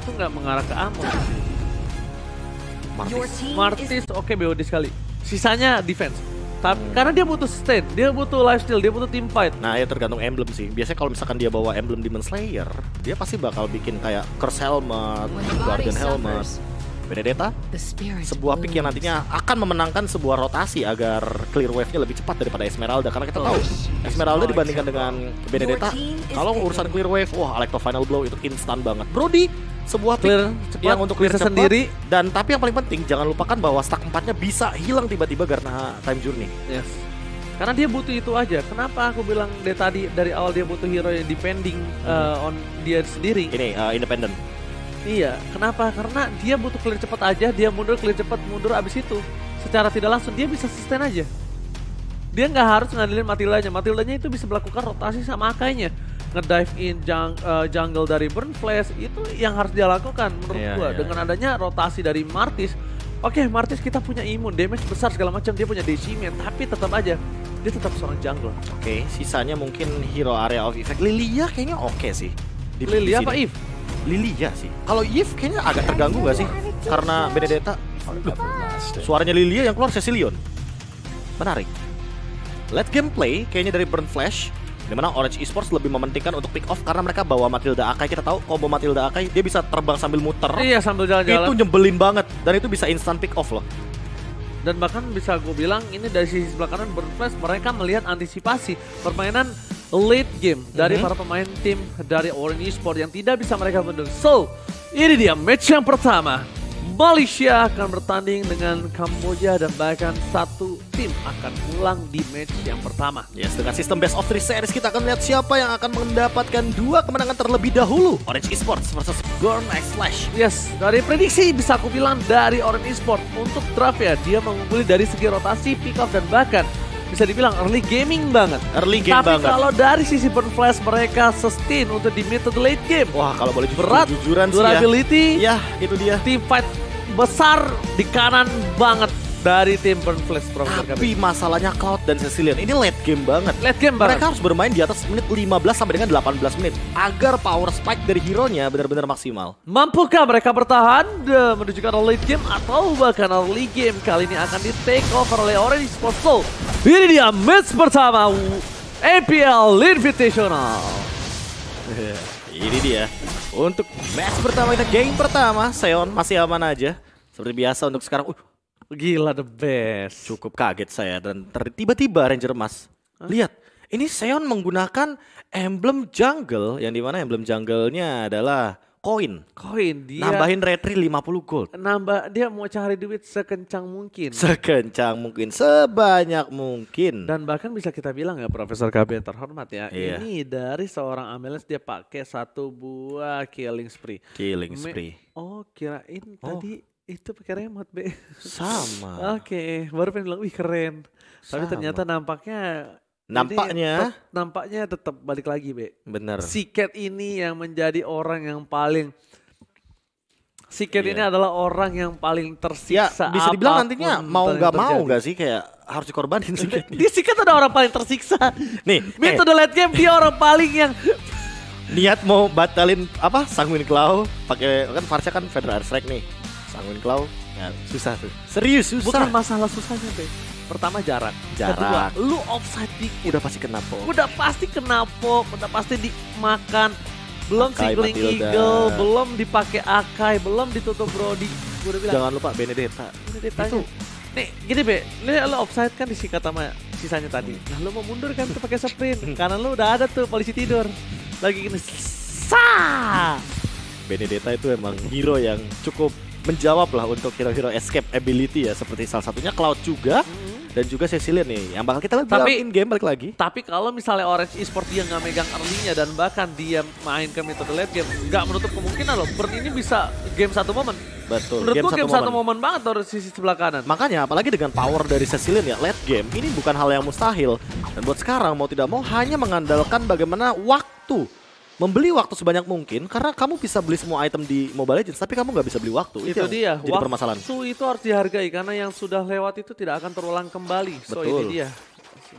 tuh nggak mengarah ke Amon. Martis oke BOD sekali. Sisanya defense. Tapi karena dia butuh sustain, dia butuh lifesteal, dia butuh team fight. Nah ya tergantung emblem sih. Biasanya kalau misalkan dia bawa emblem Demon Slayer, dia pasti bakal bikin kayak Curse Helmet, Guardian Helmet, Benedetta. Sebuah pick yang nantinya akan memenangkan sebuah rotasi agar clear wave-nya lebih cepat daripada Esmeralda. Karena kita tahu Esmeralda dibandingkan dengan Benedetta, kalau urusan clear wave, wah Alecto Final Blow itu instan banget. Brody, sebuah pick yang untuk clear cepat sendiri. Dan tapi yang paling penting jangan lupakan bahwa stack 4-nya bisa hilang tiba-tiba karena time journey. Yes. Karena dia butuh itu aja. Kenapa aku bilang tadi dari awal dia butuh hero yang depending on dia sendiri. Ini independent. Iya, kenapa? Karena dia butuh clear cepat aja, dia mundur clear cepat, mundur abis itu secara tidak langsung dia bisa sustain aja. Dia nggak harus ngandelin Matildanya. Matildanya itu bisa melakukan rotasi sama Akainya. Ngedive in jungle dari Burn Flash itu yang harus dia lakukan menurut gua. Dengan adanya rotasi dari Martis, oke, Martis kita punya imun, damage besar segala macam, dia punya Decimate, tapi tetap aja dia tetap seorang jungler. Oke, sisanya mungkin hero area of effect. Lilia kayaknya oke sih. Lilia apa Eve? Lilia sih. Kalau Eve kayaknya agak terganggu gak sih? Karena Benedetta. Suaranya Lilia yang keluar Cecilion. Menarik. Late gameplay kayaknya dari Burn Flash, dimana Orange Esports lebih mementingkan untuk pick off karena mereka bawa Matilda Akai. Kita tahu combo Matilda Akai dia bisa terbang sambil muter. Iya, sambil jalan-jalan. Itu nyebelin banget dan itu bisa instant pick off loh. Dan bahkan bisa gue bilang ini dari sisi sebelah kanan Burn Flash mereka melihat antisipasi permainan late game dari para pemain tim dari Orange Esports yang tidak bisa mereka bendung. So, ini dia match yang pertama. Malaysia akan bertanding dengan Kamboja dan bahkan satu tim akan pulang di match yang pertama. Yes, dengan sistem best of 3 series kita akan lihat siapa yang akan mendapatkan 2 kemenangan terlebih dahulu. Orange Esports versus Burn X Flash. Yes, dari prediksi bisa aku bilang dari Orange Esports untuk draft ya, dia mengungguli dari segi rotasi, pick off dan bahkan bisa dibilang early gaming banget. Tapi kalau dari sisi Burn Flash mereka sustain untuk di mid to the late game. Wah, kalau boleh berat, jujuran sih durability, ya itu dia. Team fight besar di kanan banget dari tim Burn Flash. Tapi masalahnya Cloud dan Cecilion ini late game banget. Mereka harus bermain di atas menit 15 sampai dengan 18 menit agar power spike dari hero-nya benar-benar maksimal. Mampukah mereka bertahan menuju ke late game atau bahkan early game? Kali ini akan di take over oleh Orange Esports. So, ini dia match pertama APL Invitational. Ini dia untuk match pertama kita, game pertama. Seon masih aman aja seperti biasa untuk sekarang. Gila, the best. Cukup kaget saya dan tiba-tiba Ranger Emas. Lihat, ini Seon menggunakan emblem jungle yang dimana emblem jungle-nya adalah koin. Dia nambahin retri 50 gold. Dia mau cari duit sekencang mungkin. Sebanyak mungkin. Dan bahkan bisa kita bilang ya Profesor KB terhormat ya. Ini dari seorang Amelis dia pakai 1 buah killing spree. Kirain tadi itu pakai remote be. Sama. Oke, baru pengen bilang wih keren. Tapi ternyata nampaknya tetap balik lagi be. Bener. Siket ini yang menjadi orang yang paling ini adalah orang yang paling tersiksa. Ya, bisa dibilang nantinya mau nggak mau nggak sih kayak harus dikorbanin Siket. Di Siket ada orang paling tersiksa. Nih, mid to the late game dia orang paling yang niat mau batalin apa Sanguine Claw pakai kan Farsha kan Federal Strike nih. Sanguine Claw ya, susah tuh. Serius susah. Bukan masalah susahnya be. Pertama jarak. Kedua, lu offside dikit. Udah pasti kena pok. Udah pasti dimakan. Belum Singling Eagle, belum dipakai Akai, belum ditutup Brody. Gua udah bilang. Jangan lupa Benedetta. Itu. Nih, gini be, lu offside kan disikat sama sisanya tadi. Nah, lu mau mundur kan tuh pakai sprint. Karena lu udah ada tuh polisi tidur. Lagi gini. Benedetta itu emang hero yang cukup menjawab lah untuk hero-hero escape ability ya, seperti salah satunya Cloud juga dan juga Cecilion nih yang bakal kita lihat dalam in-game balik lagi. Tapi kalau misalnya Orange Esports dia nggak megang early-nya dan bahkan dia main ke metode late game, nggak menutup kemungkinan loh Burn ini bisa game 1 momen. Betul. Menurut game 1 momen banget dari sisi sebelah kanan. Makanya apalagi dengan power dari Cecilion ya, late game ini bukan hal yang mustahil. Dan buat sekarang mau tidak mau hanya mengandalkan bagaimana waktu. Membeli waktu sebanyak mungkin karena kamu bisa beli semua item di Mobile Legends tapi kamu nggak bisa beli waktu. Itu dia. Jadi permasalahan. Waktu itu harus dihargai karena yang sudah lewat itu tidak akan terulang kembali. So ini dia.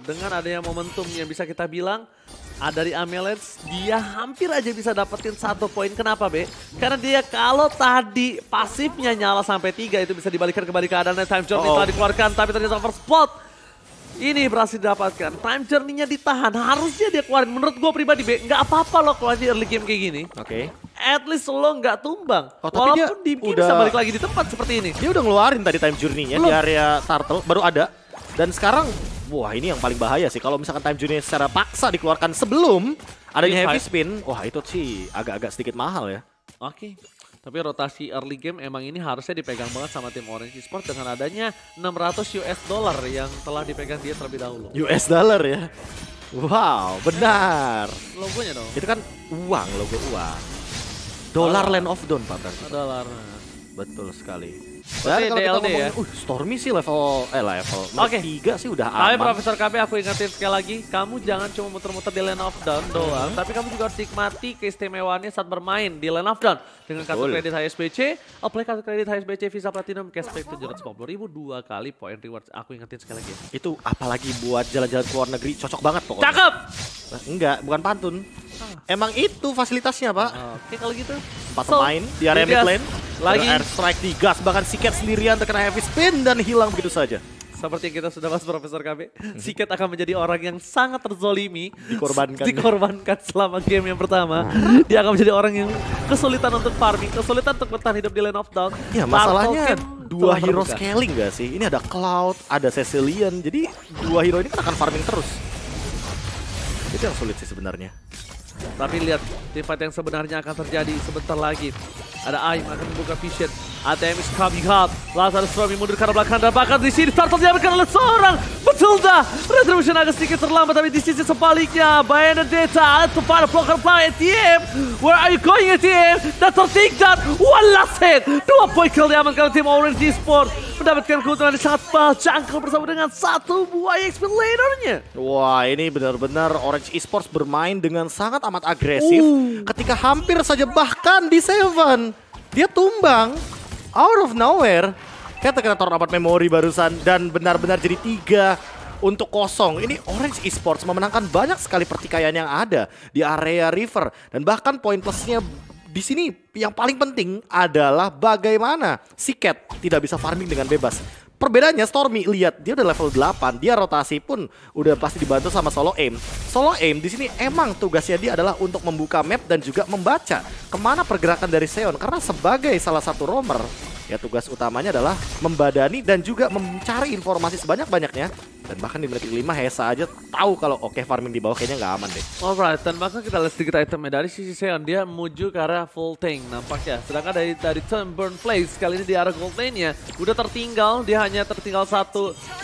Dengan adanya momentum yang bisa kita bilang Dari Amelets, dia hampir aja bisa dapetin 1 poin. Kenapa, Be? Karena dia kalau tadi pasifnya nyala sampai 3, itu bisa dibalikan kembali keadaannya. Time Journey telah dikeluarkan, tapi ternyata first spot. Ini berhasil didapatkan. Time Journey-nya ditahan, harusnya dia keluarin. Menurut gue pribadi, Be, nggak apa-apa lo keluar di early game kayak gini. Oke. At least lo nggak tumbang. Tapi walaupun dia bisa balik lagi di tempat seperti ini. Dia udah ngeluarin tadi Time Journey-nya di area Turtle, baru ada. Dan sekarang, wah ini yang paling bahaya sih. Kalau misalkan Time Journey secara paksa dikeluarkan sebelum adanya heavy spin, wah itu sih agak-agak sedikit mahal ya. Oke. Tapi rotasi early game emang ini harusnya dipegang banget sama tim Orange Esports dengan adanya $600 yang telah dipegang dia terlebih dahulu. US dollar ya. Wow, benar. Logonya dong. Itu kan uang, logo uang. Dolar Land of Dawn, Pak berarti. Dolar. Betul sekali. Dan kalau kita ngomongin, Stormy sih level 3 sih udah aman. Tapi Profesor KB, aku ingetin sekali lagi, kamu jangan cuma muter-muter di Land of Dawn doang, tapi kamu juga harus nikmati keistimewaannya saat bermain di Land of Dawn. Dengan kartu kredit HSBC, apply kartu kredit HSBC Visa Platinum, cashback 750.000, 2 kali point rewards. Aku ingetin sekali lagi. Itu apalagi buat jalan-jalan ke luar negeri, cocok banget pokoknya. Cakep! Enggak, bukan pantun. Emang itu fasilitasnya, Pak. Oke, kalau gitu. 4 pemain di area mid lane. Lagi air strike digas, bahkan Siket sendirian terkena heavy spin dan hilang begitu saja. Seperti yang kita sudah bahas Profesor KB, Siket akan menjadi orang yang sangat terzolimi, dikorbankan selama game yang pertama. Dia akan menjadi orang yang kesulitan untuk farming, kesulitan untuk bertahan hidup di Land of Dawn. Ya masalahnya dua hero scaling gak sih? Ini ada Cloud, ada Cecilian, jadi dua hero ini kan akan farming terus. Itu yang sulit sih sebenarnya. Tapi lihat, teamfight yang sebenarnya akan terjadi sebentar lagi. Ada Aim akan membuka vision. ATM is coming up. Lazarus Stormy mundur ke arah belakang dan bahkan di sini Turtle diambilkan oleh seorang Matilda. Retribution agak sedikit terlambat, tapi di sisi sebaliknya Benedetta to find a blocker by ATM. Where are you going, ATM? Dan tertinggal one last hit. 2 poin kill diamankan tim Orange Esports. Mendapatkan keuntungan yang sangat jangkau bersama dengan 1 buah XP lanernya. Wah, ini benar-benar Orange Esports bermain dengan sangat amat agresif. Ketika hampir saja bahkan di Seven dia tumbang out of nowhere. Kayak terkena tornado memori barusan dan benar-benar jadi 3-0. Ini Orange Esports memenangkan banyak sekali pertikaian yang ada di area River dan bahkan poin plusnya di sini yang paling penting adalah bagaimana Siket tidak bisa farming dengan bebas. Perbedaannya Stormy, lihat dia udah level 8, dia rotasi pun udah pasti dibantu sama Solo Aim. Solo Aim di sini emang tugasnya dia adalah untuk membuka map dan juga membaca kemana pergerakan dari Seon. Karena sebagai salah satu roamer, ya tugas utamanya adalah membadani dan juga mencari informasi sebanyak-banyaknya. Dan bahkan di menit 5 Hesa aja tahu kalau oke farming di bawah kayaknya nggak aman deh. Alright, dan bahkan kita lihat sedikit itemnya dari sisi Seon, dia menuju ke arah full tank nampaknya. Sedangkan dari turn burn place kali ini di arah gold lane-nya udah tertinggal, dia hanya tertinggal 1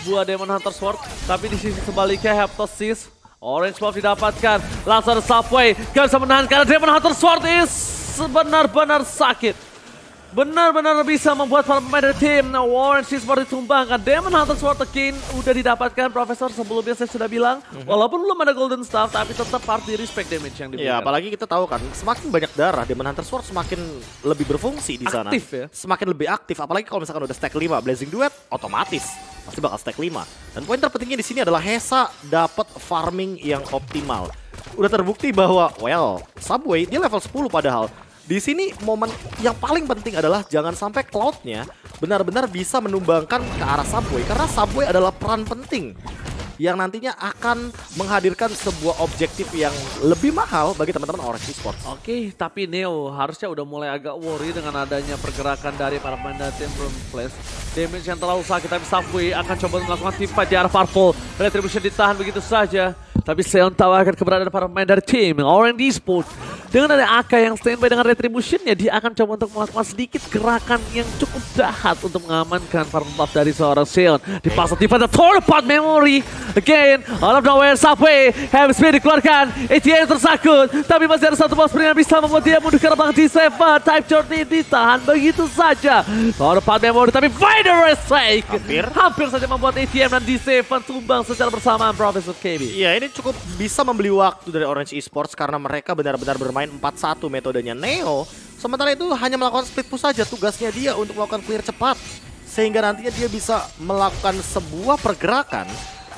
buah Demon Hunter Sword. Tapi di sisi sebaliknya Heptosis, Orange Buff didapatkan, Lazarus Subway gak bisa menahan karena Demon Hunter Sword is benar-benar sakit. Benar-benar bisa membuat para pemain dari tim Orange Esports ditumbangkan. Demon Hunter Sword again udah didapatkan Profesor. Sebelumnya saya sudah bilang, walaupun belum ada Golden Staff, tapi tetap harus di respect damage yang diberikan. Ya, apalagi kita tahu kan, semakin banyak darah, Demon Hunter Sword semakin lebih berfungsi di sana. Aktif ya? Semakin lebih aktif, apalagi kalau misalkan udah stack 5, Blazing Duet, otomatis pasti bakal stack 5. Dan poin terpentingnya di sini adalah Hesa dapat farming yang optimal. Udah terbukti bahwa, well, Subway dia level 10 padahal. Di sini momen yang paling penting adalah jangan sampai Cloud-nya benar-benar bisa menumbangkan ke arah Subway. Karena Subway adalah peran penting yang nantinya akan menghadirkan sebuah objektif yang lebih mahal bagi teman-teman Orange Esports. Oke, tapi Neo harusnya udah mulai agak worry dengan adanya pergerakan dari para pemain dari tim Burn Place. Damage yang terlalu sakit, tapi Subway akan coba melakukan teamfight di arah Purple. Retribution ditahan begitu saja. Tapi Seon tahu akan keberadaan para pemain dari tim Orange Esports. Dengan ada Aka yang standby dengan Retribution-nya, dia akan coba untuk melakukan sedikit gerakan yang cukup jahat untuk mengamankan farm buff dari seorang Seon. Dipasang di pada Thorpod Memory. Again, out of nowhere, Subway, heavy speed dikeluarkan. ATM tersangkut, tapi masih ada satu boss yang bisa membuat dia mundur ke arah belakang di Seven. Type Journey ditahan begitu saja. Thorpod Memory, tapi Finder Strike hampir saja membuat ATM dan D7 tumbang secara bersamaan Profesor KB. Iya, ini cukup bisa membeli waktu dari Orange Esports karena mereka benar-benar bermain 4-1 metodenya Neo. Sementara itu hanya melakukan split push saja, tugasnya dia untuk melakukan clear cepat. Sehingga nantinya dia bisa melakukan sebuah pergerakan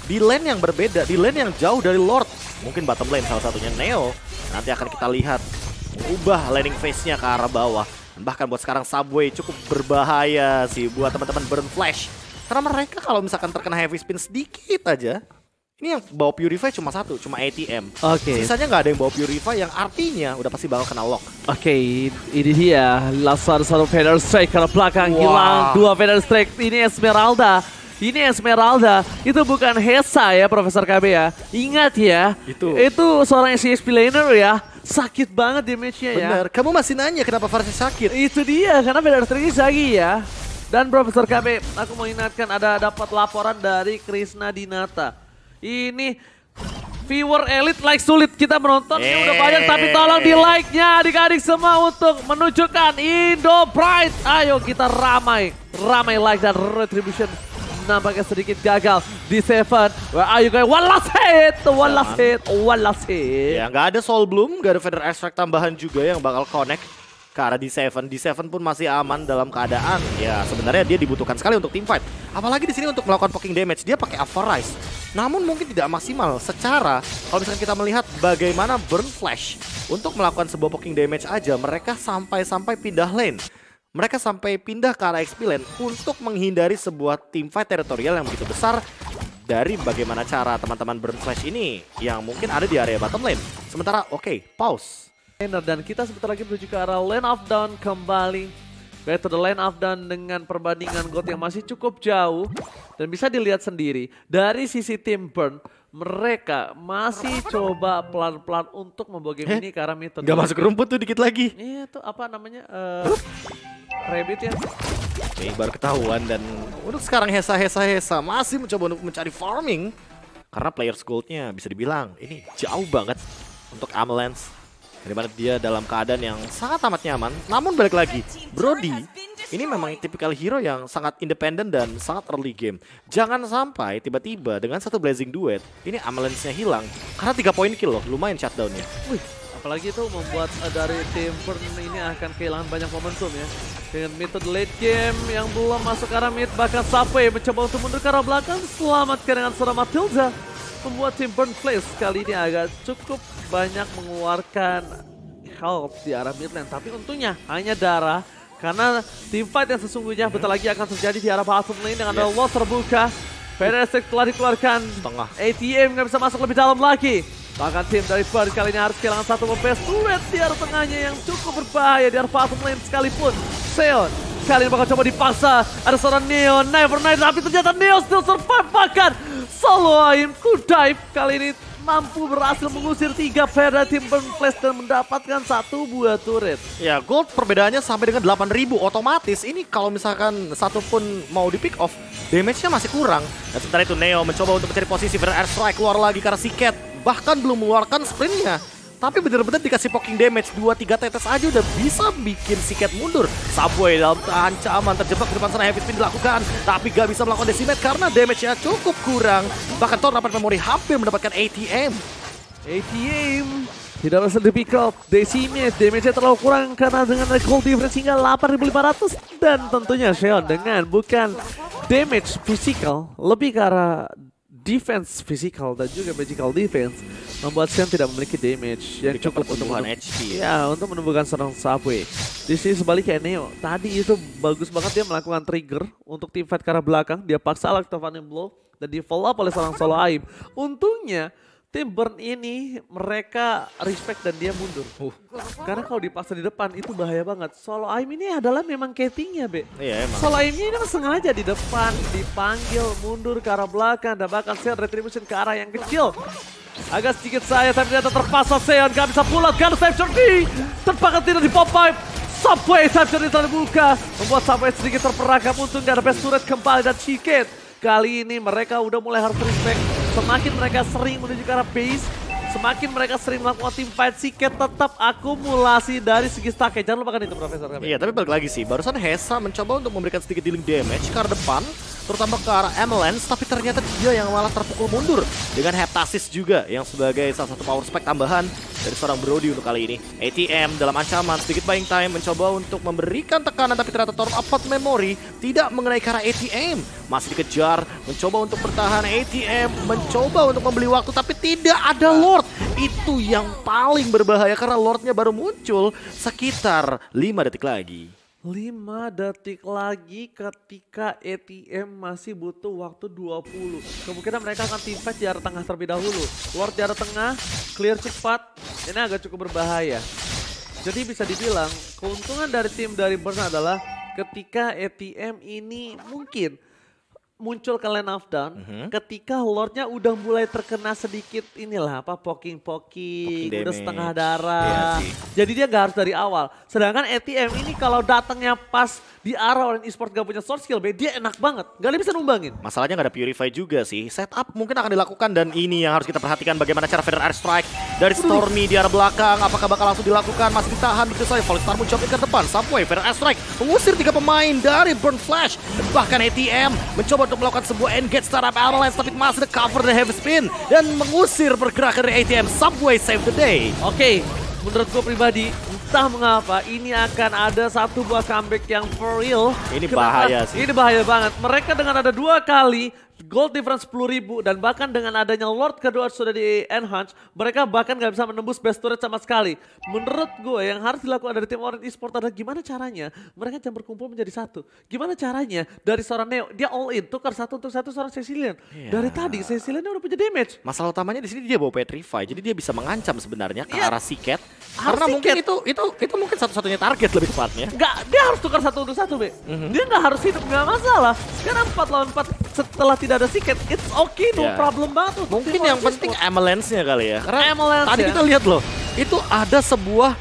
di lane yang berbeda, di lane yang jauh dari Lord. Mungkin bottom lane salah satunya Neo. Nanti akan kita lihat ubah landing phase-nya ke arah bawah. Bahkan buat sekarang Subway cukup berbahaya sih buat teman-teman Burn Flash. Karena mereka kalau misalkan terkena heavy spin sedikit aja, ini yang bawa Purify cuma satu, cuma ATM. Sisanya nggak ada yang bawa Purify yang artinya udah pasti bakal kena lock. Ini dia. Langsung satu Feather Strike ke belakang hilang. 2 Feather Strike. Ini Esmeralda. Itu bukan Hesa ya Profesor KB ya. Ingat ya, itu seorang CSP laner ya. Sakit banget damage-nya ya. Bener, kamu masih nanya kenapa Farsi sakit? Itu dia, karena Feather Strike lagi ya. Dan Profesor KB, aku mau ingatkan ada dapat laporan dari Krishna Dinata. Ini viewer elite like sulit kita menonton udah banyak, tapi tolong di like-nya adik-adik semua untuk menunjukkan Indo Pride. Ayo kita ramai like dan retribution nampaknya sedikit gagal di Seven. Where are you guys? One last hit. Ya nggak ada Soul Bloom, nggak ada Feather Extract tambahan juga yang bakal connect ke arah D7 pun masih aman dalam keadaan ya sebenarnya dia dibutuhkan sekali untuk teamfight. Apalagi di sini untuk melakukan poking damage dia pakai Avarice. Namun mungkin tidak maksimal secara kalau misalkan kita melihat bagaimana Burn Flash untuk melakukan sebuah poking damage aja mereka sampai pindah lane. Mereka sampai pindah ke arah XP lane untuk menghindari sebuah teamfight teritorial yang begitu besar dari bagaimana cara teman-teman Burn Flash ini yang mungkin ada di area bottom lane. Sementara pause. Dan kita sebentar lagi menuju ke arah Lane of Dawn kembali. Back to the Lane of Dawn dengan perbandingan gold yang masih cukup jauh. Dan bisa dilihat sendiri dari sisi tim Burn, mereka masih coba pelan-pelan untuk membawa game ini ke arah mid. Gak masuk rumput tuh dikit lagi. Iya tuh apa namanya? Rabbit ya. Baru ketahuan dan untuk sekarang Hesa masih mencoba untuk mencari farming. Karena players goldnya bisa dibilang ini jauh banget untuk Amelance. Dimana dia dalam keadaan yang sangat amat nyaman. Namun balik lagi, Brody ini memang tipikal hero yang sangat independen dan sangat early game. Jangan sampai tiba-tiba dengan satu Blazing Duet, ini Amelance-nya hilang. Karena 3 poin kill loh, lumayan shutdown-nya. Apalagi itu membuat dari tim Burn ini akan kehilangan banyak momentum ya. Dengan method late game yang belum masuk ke arah mid, bahkan Subway mencoba untuk mundur ke arah belakang. Selamatkan dengan seorang Matilda. Membuat tim Burn Flash kali ini agak cukup banyak mengeluarkan health di arah mid lane. Tapi untungnya hanya darah. Karena team fight yang sesungguhnya bentar lagi akan terjadi di arah bottom lane dengan loss terbuka. Fedex telah dikeluarkan. ATM nggak bisa masuk lebih dalam lagi. Bahkan tim dari Burn kali ini harus kehilangan satu best turret di arah tengahnya yang cukup berbahaya di arah bottom lane sekalipun. Seon kali ini bakal coba dipaksa. Ada seorang Neo, Nevernight, tapi ternyata Neo still survive. Bahkan solo aim dive kali ini mampu berhasil mengusir 3 player dari tim Burn Flash dan mendapatkan 1 buah turret. Ya, gold perbedaannya sampai dengan 8.000 otomatis. Ini kalau misalkan satu pun mau di pick off, damage-nya masih kurang. Dan sementara itu Neo mencoba untuk mencari posisi Feather Airstrike keluar lagi karena Siket bahkan belum mengeluarkan sprintnya. Tapi benar-benar dikasih poking damage 2-3 tetes aja udah bisa bikin Siket mundur. Subway dalam ancaman terjebak di depan sana, heavy spin dilakukan. Tapi gak bisa melakukan decimate karena damage-nya cukup kurang. Bahkan Thor dapat memori hampir mendapatkan ATM. Tidak bisa di pick up. Decimate, damage-nya terlalu kurang karena dengan gold difference hingga 8.500. Dan tentunya Seon dengan bukan damage physical, lebih ke arah defense physical dan juga magical defense membuat Seon tidak memiliki damage yang cukup untuk HP. Ya, untuk menumbuhkan seorang Subway. Di sini sebaliknya Neo, tadi itu bagus banget dia melakukan trigger untuk team fight ke arah belakang. Dia paksa Electrifying Blow dan di follow up oleh seorang solo aim. Untungnya tim Burn ini mereka respect dan dia mundur. Karena kalau dipaksa di depan itu bahaya banget. Solo aim ini adalah memang catingnya, Be. Iya emang. Solo aimnya ini sengaja di depan, dipanggil mundur ke arah belakang dan bahkan Seon retribution ke arah yang kecil. Agak sedikit saya tapi ternyata terpaksa Seon gak bisa pull out karena Type Shorty terpakat tidak di pop pipe. Subway Type Shorty terbuka membuat Subway sedikit terperangkap. Untung gak ada best turret kembali dan Chiket. Kali ini mereka udah mulai harus respect. Semakin mereka sering menuju ke arah base, semakin mereka sering melakukan team fight, Siket tetap akumulasi dari segi stack. Jangan lupakan itu Profesor. Iya, tapi balik lagi sih, barusan Hesa mencoba untuk memberikan sedikit dealing damage ke arah depan, terutama ke arah Amelance, tapi ternyata dia yang malah terpukul mundur dengan Heptasis juga yang sebagai salah satu power spec tambahan dari seorang Brody untuk kali ini. ATM dalam ancaman, sedikit buying time, mencoba untuk memberikan tekanan tapi ternyata Torn Apart Memory tidak mengenai ke arah ATM. Masih dikejar, mencoba untuk bertahan ATM, mencoba untuk membeli waktu tapi tidak ada Lord. Itu yang paling berbahaya karena Lordnya baru muncul sekitar 5 detik lagi. 5 detik lagi ketika ATM masih butuh waktu 20. Kemungkinan mereka akan teamfight di arah tengah terlebih dahulu. Lord di arah tengah, clear cepat. Ini agak cukup berbahaya. Jadi bisa dibilang keuntungan dari tim dari Burn adalah ketika ATM ini mungkin muncul ke lane of down ketika Lordnya udah mulai terkena sedikit inilah apa poking udah setengah darah. Jadi dia gak harus dari awal. Sedangkan ATM ini kalau datangnya pas di arah orang e-sport gak punya sword skill B, dia enak banget. Gak ada bisa numbangin. Masalahnya gak ada Purify juga sih. Setup mungkin akan dilakukan dan ini yang harus kita perhatikan bagaimana cara Feather Air Strike dari Stormy di arah belakang. Apakah bakal langsung dilakukan? Masih ditahan begitu saja. Falling Star mencoba ke depan. Subway, Feather Air Strike mengusir 3 pemain dari Burn Flash. Bahkan ATM mencoba untuk melakukan sebuah engage startup Avalanche tapi masih cover the heavy spin dan mengusir pergerakan dari ATM. Subway save the day. Oke, menurut gue pribadi entah mengapa ini akan ada satu buah comeback yang for real. Ini bahaya sih. Ini bahaya banget. Mereka dengan ada 2 kali gold difference 10.000 dan bahkan dengan adanya Lord kedua sudah di enhance, mereka bahkan gak bisa menembus best turret sama sekali. Menurut gue yang harus dilakukan dari tim Orange Esports adalah gimana caranya mereka jangan berkumpul menjadi satu. Gimana caranya dari seorang Neo, dia all in tukar satu untuk satu seorang Cecilian. Dari tadi Cecilian udah punya damage. Masalah utamanya di sini dia bawa Petrify, jadi dia bisa mengancam sebenarnya ke arah Siket. Karena mungkin itu mungkin satu-satunya target lebih tepatnya. Enggak, dia harus tukar satu untuk satu, Be. Dia nggak harus hidup, nggak masalah. Karena 4 lawan 4 setelah tidak ada Siket, it's okay, no problem banget. Mungkin yang penting Avalanche-nya kali ya. Karena Avalanche tadi kita lihat loh, itu ada sebuah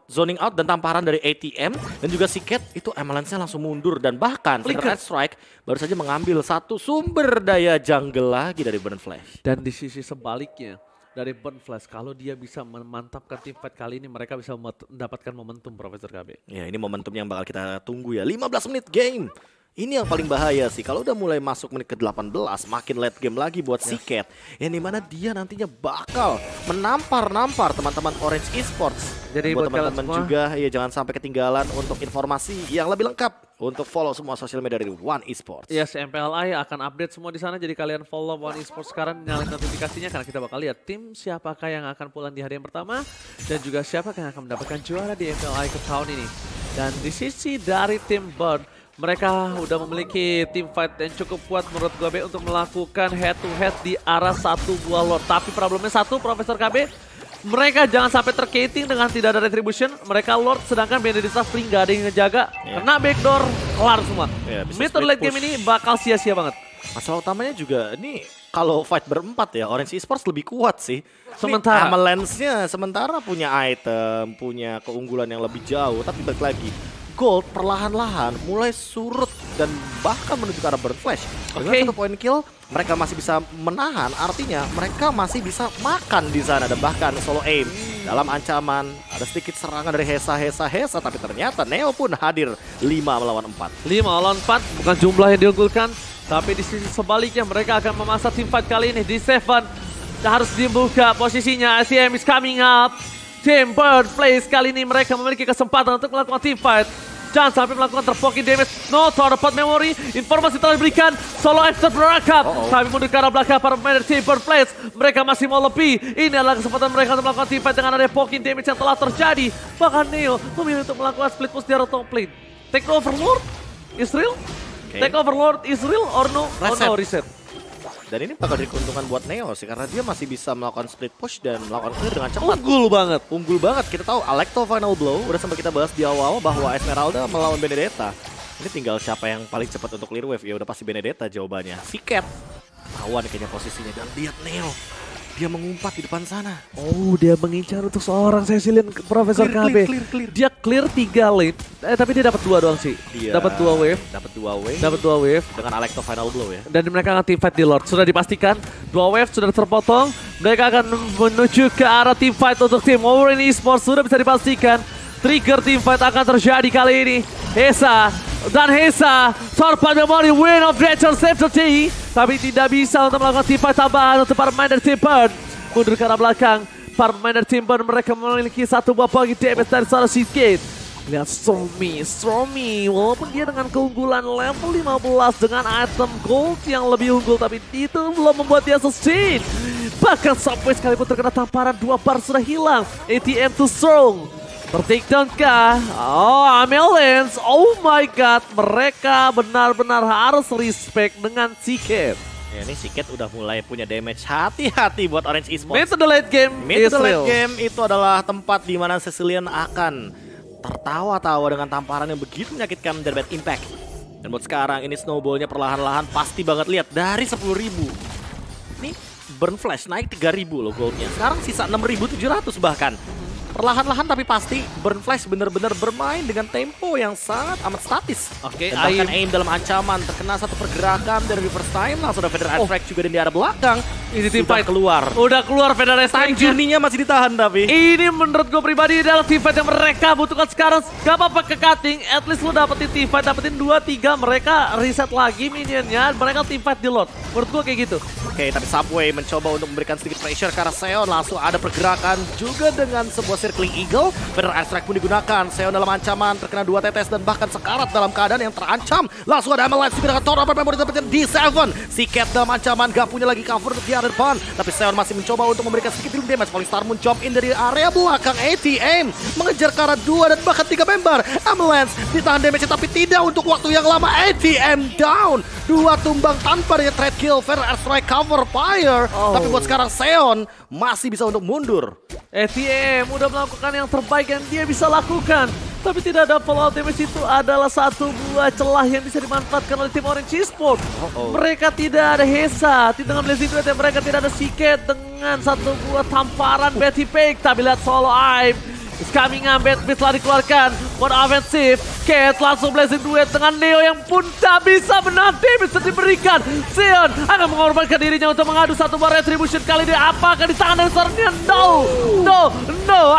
zoning out dan tamparan dari ATM dan juga Siket itu Avalanche-nya langsung mundur dan bahkan Feather Air Strike baru saja mengambil satu sumber daya jungle lagi dari Burn Flash. Dan di sisi sebaliknya dari Burn Flash, kalau dia bisa memantapkan teamfight kali ini, mereka bisa mendapatkan momentum, Profesor KB. Ya, ini momentum yang bakal kita tunggu ya. 15 menit game. Ini yang paling bahaya sih, kalau udah mulai masuk menit ke-18, makin late game lagi buat Siket. Yang dimana dia nantinya bakal menampar teman-teman Orange Esports. Jadi buat teman-teman juga, ya jangan sampai ketinggalan untuk informasi yang lebih lengkap. Untuk follow semua sosial media dari One Esports. Yes, MPLI akan update semua di sana, jadi kalian follow One Esports sekarang, nyalain notifikasinya karena kita bakal lihat tim siapakah yang akan pulang di hari yang pertama dan juga siapakah yang akan mendapatkan juara di MPLI ke tahun ini. Dan di sisi dari tim Burn, mereka udah memiliki team fight yang cukup kuat menurut gue B untuk melakukan head to head di arah satu buah Lord. Tapi problemnya satu, Profesor KB, mereka jangan sampai terketing dengan tidak ada retribution. Mereka Lord sedangkan Benedetta free, gak ada yang ngejaga. Kena backdoor, kelar semua. Mid to late game ini bakal sia-sia banget. Masalah utamanya juga ini kalau fight berempat ya, Orange Esports lebih kuat sih. Sementara Avalanche-nya sementara punya item, punya keunggulan yang lebih jauh, tapi balik lagi Gold perlahan-lahan mulai surut dan bahkan menuju ke arah Burn Flash. Dengan 1 point kill, mereka masih bisa menahan, artinya mereka masih bisa makan di sana dan bahkan solo aim. Dalam ancaman, ada sedikit serangan dari Hesa, tapi ternyata Neo pun hadir 5 melawan 4. 5 lawan 4, bukan jumlah yang diunggulkan, tapi di sisi sebaliknya mereka akan memasak teamfight kali ini di 7. Harus dibuka posisinya, ACM is coming up. Tim Burn Flash kali ini mereka memiliki kesempatan untuk melakukan teamfight. Jangan sampai melakukan terpoking damage. No Torn Apart Memory. Informasi telah diberikan. Solo extra berakap. Tapi mundur ke arah belakang para pemain dari Tim Burn Flash. Mereka masih mau lebih. Ini adalah kesempatan mereka untuk melakukan teamfight dengan ada poking damage yang telah terjadi. Bahkan Neo memilih untuk melakukan split push di arah top lane. Take over Lord? Israel? Take over Lord Israel or no? Reset. Oh no, reset. Dan ini bakal jadi keuntungan buat Neo sih, karena dia masih bisa melakukan split push dan melakukan clear dengan cepat. Unggul banget. Kita tahu Alecto Final Blow, udah sempat kita bahas di awal bahwa Esmeralda melawan Benedetta. Ini tinggal siapa yang paling cepat untuk clear wave, ya udah pasti Benedetta jawabannya. Siket, tawan kayaknya posisinya, dan lihat Neo. Dia mengumpat di depan sana. Oh, dia mengincar untuk seorang Cecilian, Profesor KB. Clear. Dia clear 3 lane, tapi dia dapat 2 doang sih. Dapat 2 wave. Dapat 2 wave. Dengan Alecto Final Blow ya. Dan mereka akan teamfight di Lord. Sudah dipastikan 2 wave sudah terpotong. Mereka akan menuju ke arah teamfight untuk tim Orange Esports. Sudah bisa dipastikan. Trigger teamfight akan terjadi kali ini. Hesa, Torn Apart Memory win of Nature save the day. Tapi tidak bisa untuk melakukan teamfight tambahan untuk para pemain dari tim Burn. mundur ke arah belakang. Para pemain dari Timber mereka memiliki satu buah bagi damage dari seorang Seagate. Lihat Stormy, walaupun dia dengan keunggulan level 15 dengan item gold yang lebih unggul, tapi itu belum membuat dia sustain. Bahkan Subway sekalipun terkena tamparan 2 bar sudah hilang. ATM too strong. Tertakedown kah? Oh, Amelance, oh my god, mereka benar-benar harus respect dengan Seagate. Ya, ini Seagate udah mulai punya damage. Hati-hati buat Orange Esports. Mid to the late game Mid to the late game itu adalah tempat di mana Cecilian akan tertawa-tawa dengan tamparan yang begitu menyakitkan dari Bad Impact. Dan buat sekarang ini snowballnya perlahan-lahan pasti banget lihat dari 10.000. Ini Burn Flash naik 3.000 loh goldnya. Sekarang sisa 6.700 bahkan. Perlahan-lahan tapi pasti Burn Flash benar-benar bermain dengan tempo yang sangat amat statis. Oke, dan bahkan aim dalam ancaman terkena satu pergerakan dari reverse time langsung ada Feather Strike juga di arah belakang. Ini tim fight keluar. Udah keluar Feather Strike. Time journey-nya masih ditahan tapi. Ini menurut gue pribadi adalah team fight yang mereka butuhkan sekarang. Gak apa-apa ke cutting, at least lu dapetin team fight, dapetin 2-3, mereka reset lagi minionnya, mereka team fight di lot. Menurut gue kayak gitu. Oke, tapi Subway mencoba untuk memberikan sedikit pressure ke arah Seon. Langsung ada pergerakan juga dengan sebuah circling eagle. Feather Strike pun digunakan. Seon dalam ancaman, terkena 2 tetes dan bahkan sekarat dalam keadaan yang terancam. Langsung ada Amelance digunakan Thor, apa yang mau didapetin di Seven. Seagate dalam ancaman, gak punya lagi cover untuk di depan. Tapi Seon masih mencoba untuk memberikan sedikit healing damage. Falling Star Moon jump in dari area belakang. ATM mengejar ke arah 2 dan bahkan 3 member. Amelance ditahan damage tapi tidak untuk waktu yang lama. ATM down. 2 tumbang tanpa dia trade kill. Feather Strike cover fire. Tapi buat sekarang Seon masih bisa untuk mundur. ATM udah melakukan yang terbaik yang dia bisa lakukan. Tapi tidak ada fallout damage, itu adalah satu buah celah yang bisa dimanfaatkan oleh tim Orange Esports. Mereka tidak ada Hesa, dengan Blazing Duet yang mereka tidak ada Seagate dengan satu buah tamparan Betty Pake. Tapi lihat solo Aim. It's coming on, Bad Beat telah dikeluarkan. Mode offensive, Cat langsung Blazing Duet dengan Neo yang pun tak bisa menahan damage yang diberikan. Seon akan mengorbankan dirinya untuk mengadu satu buah retribution kali ini. Apakah di tangan dari seorangnya? No,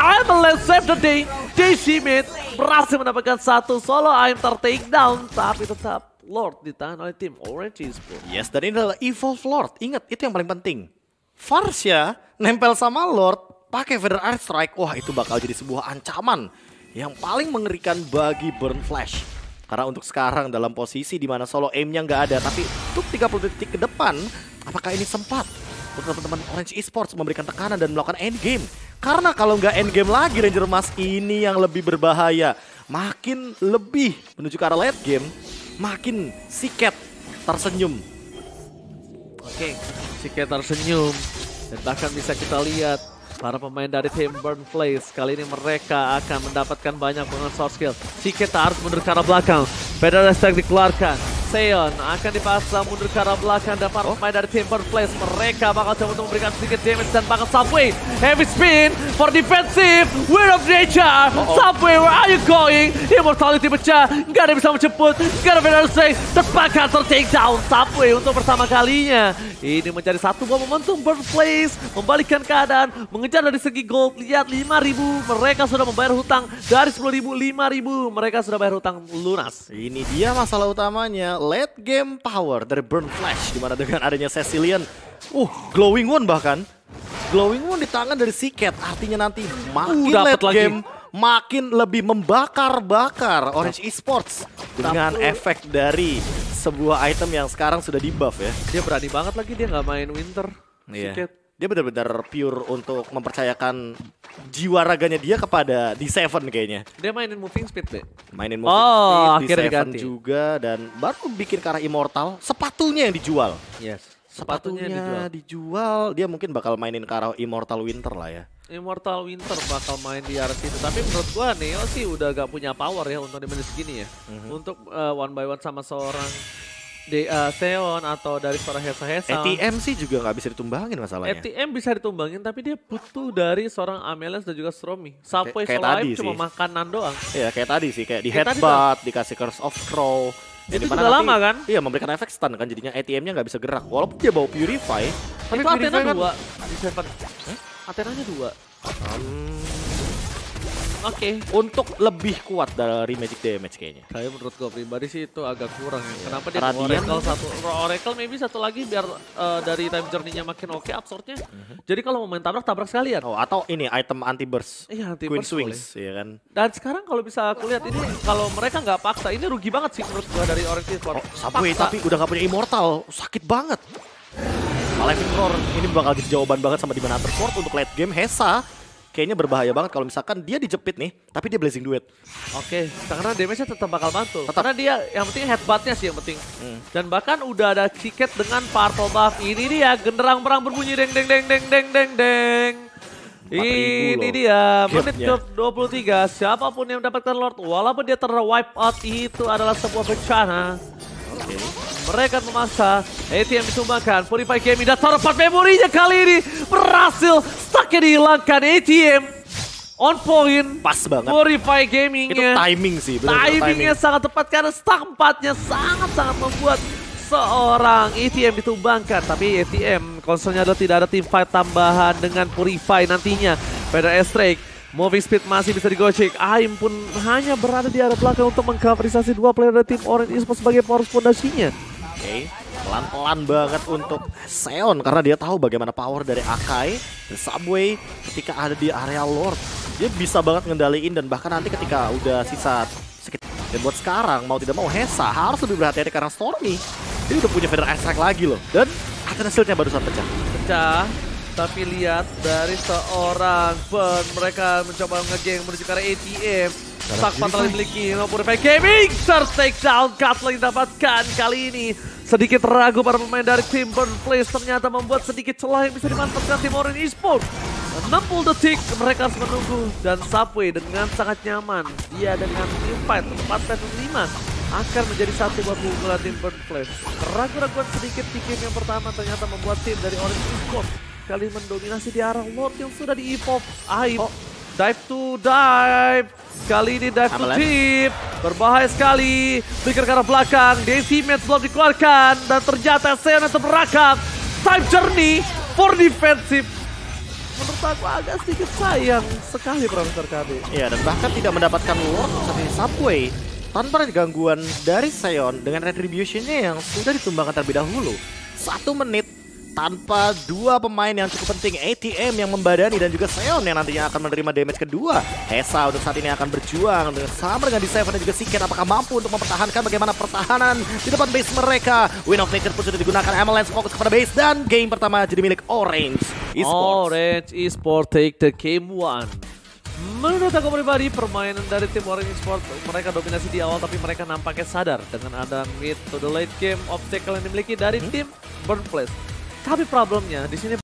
Amelance save the day. JC Mid berhasil mendapatkan satu solo aim ter-take down, tapi tetap Lord ditahan oleh tim Orange Esports. Yes, dan ini adalah Evolve Lord. Ingat, itu yang paling penting. Farsha nempel sama Lord, pakai Feather Strike, wah itu bakal jadi sebuah ancaman yang paling mengerikan bagi Burn Flash. Karena untuk sekarang dalam posisi di mana solo aimnya nggak ada, tapi untuk 30 detik ke depan, apakah ini sempat untuk teman-teman Orange Esports memberikan tekanan dan melakukan endgame? Karena kalau nggak endgame lagi Ranger Emas, ini yang lebih berbahaya. Makin lebih menuju ke arah late game, makin Seagate tersenyum. Oke, Seagate tersenyum. Dan bahkan bisa kita lihat para pemain dari tim Burn Flash kali ini mereka akan mendapatkan banyak dengan source skill. Seagate harus mundur ke arah belakang. Feather Strike dikeluarkan. Seon akan dipaksa mundur ke arah belakang dan para pemain dari tim Burn Flash mereka bakal coba untuk memberikan sedikit damage dan bahkan Subway heavy spin for defensive. Word of nature. Subway, where are you going? Immortality pecah, nggak ada yang bisa menjemput, nggak ada Feather Strike, terpakai ter-take down. Subway untuk pertama kalinya ini menjadi satu buah momentum Burn Flash membalikkan keadaan, mengejar dari segi gold. Lihat 5.000 mereka sudah membayar hutang, dari 10.000 5.000 mereka sudah bayar hutang lunas. Ini dia masalah utamanya, late game power dari Burn Flash, dimana dengan adanya Cecilian, Glowing Wound bahkan. Glowing Wound di tangan dari Seagate, artinya nanti makin late game, makin lebih membakar-bakar Orange Esports dengan efek dari sebuah item yang sekarang sudah di buff ya. Dia berani banget lagi, dia nggak main Winter. Iya. Dia benar-benar pure untuk mempercayakan jiwa raganya dia kepada di Seven kayaknya. Dia mainin moving speed deh. Mainin moving speed di akhirnya Seven ganti juga, dan baru bikin ke arah Immortal. Sepatunya yang dijual. Yes. Sepatunya dijual. Dia mungkin bakal mainin ke arah Immortal Winter lah ya. Immortal Winter bakal main di arah situ. Tapi menurut gua Neo sih udah gak punya power ya untuk di menit segini ya. Untuk one by one sama seorang Seon atau dari seorang Hesa-Hesa. ATM sih juga nggak bisa ditumbangin masalahnya. ATM bisa ditumbangin tapi dia butuh dari seorang Amelance dan juga Stormy. Subway kayak solo tadi cuma makanan doang. Iya kayak tadi sih, kayak di headbutt, dikasih Curse of Crow. Itu juga lama kan? Iya, memberikan efek stun kan, jadinya ATM-nya nggak bisa gerak. Walaupun dia bawa Purify, tapi itu Athena Purify kan 2 di Seven. Athenanya 2. Oke. untuk lebih kuat dari Magic Damage kayaknya. Saya menurut gue pribadi sih itu agak kurang ya. Kenapa dia Radiant Oracle satu? Oracle maybe satu lagi biar dari time journey-nya makin oke absorb-nya. Jadi kalau mau main tabrak sekalian. Oh, atau ini item anti burst. Iya, anti Queen burst Swings ya kan. Dan sekarang kalau bisa aku lihat ini kalau mereka nggak paksa ini rugi banget sih menurut gua dari Orange Esports. Subway tapi udah gak punya Immortal, sakit banget. Malefic Roar ini bakal jadi jawaban banget sama Divinator Sword untuk late game. Hesa kayaknya berbahaya banget kalau misalkan dia dijepit nih, tapi dia Blazing Duet. Oke, karena damage-nya tetap bakal mantul. Karena dia yang penting headbutt-nya sih yang penting. Dan bahkan udah ada Ciket dengan Purple buff. Ini dia genderang perang berbunyi deng deng deng deng deng deng deng. Ini dia menit ke 23. Siapapun yang mendapatkan Lord, walaupun dia ter-wipe out, itu adalah sebuah bencana. Mereka memaksa ATM ditumbangkan. Purify Gaming dan taruh 4 memorinya kali ini berhasil. Stucknya dihilangkan ATM. On point. Pas banget. Purify Gaming-nya. Itu timing sih. Timingnya sangat tepat karena stuck 4-nya sangat-sangat membuat seorang ATM ditumbangkan. Tapi ATM concernnya adalah tidak ada team fight tambahan dengan Purify nantinya. Pada Strike. Moving speed masih bisa digocek. Aim pun hanya berada di arah belakang untuk mengcoverisasi dua player dari tim Orange Esports sebagai power fondasinya. Oke, pelan-pelan banget untuk Seon karena dia tahu bagaimana power dari Akai dan Subway ketika ada di area Lord. Dia bisa banget ngendaliin dan bahkan nanti ketika udah sisa sedikit. Dan buat sekarang mau tidak mau Hesa harus lebih berhati-hati karena Stormy dia udah punya Feather Strike lagi loh. Dan akan hasilnya barusan pecah. Pecah. Tapi lihat dari seorang Burn, mereka mencoba nge-gang menuju ke arah ATM. Sak telah dimiliki Purify Gaming. Take down Cutler yang didapatkan kali ini. Sedikit ragu para pemain dari tim Burn Place ternyata membuat sedikit celah yang bisa dimanfaatkan tim Orange Esports. 60 detik mereka harus menunggu dan Subway dengan sangat nyaman. Dia dengan team fight 4-5 akan menjadi satu buat keunggulan tim Burn Place. Keraguan-raguan sedikit di game yang pertama ternyata membuat tim dari Orange Esports kali mendominasi di arah Lord yang sudah di-evolve. Dive to dive. Kali ini dive to deep. Berbahaya sekali. Flicker ke arah belakang. Daisy Match belum dikeluarkan. Dan ternyata Seon yang terberakam. Time journey for defensive. Menurut aku agak sedikit sayang sekali Profesor KB. Iya, dan bahkan tidak mendapatkan Lord seperti Subway. Tanpa gangguan dari Seon dengan retribution-nya yang sudah ditumbangkan terlebih dahulu. 1 menit tanpa dua pemain yang cukup penting, ATM yang membadani dan juga Seon yang nantinya akan menerima damage kedua. Hesa untuk saat ini akan berjuang sama dengan D7 dan juga Ciket. Apakah mampu untuk mempertahankan bagaimana pertahanan di depan base mereka? Win of Nature pun sudah digunakan. Avalanche fokus kepada base dan game pertama jadi milik Orange Esports. Orange Esports take the game 1. Menurut aku pribadi, permainan dari tim Orange Esports mereka dominasi di awal, tapi mereka nampaknya sadar dengan ada mid to the late game obstacle yang dimiliki dari tim Burn Place. Tapi problemnya di sini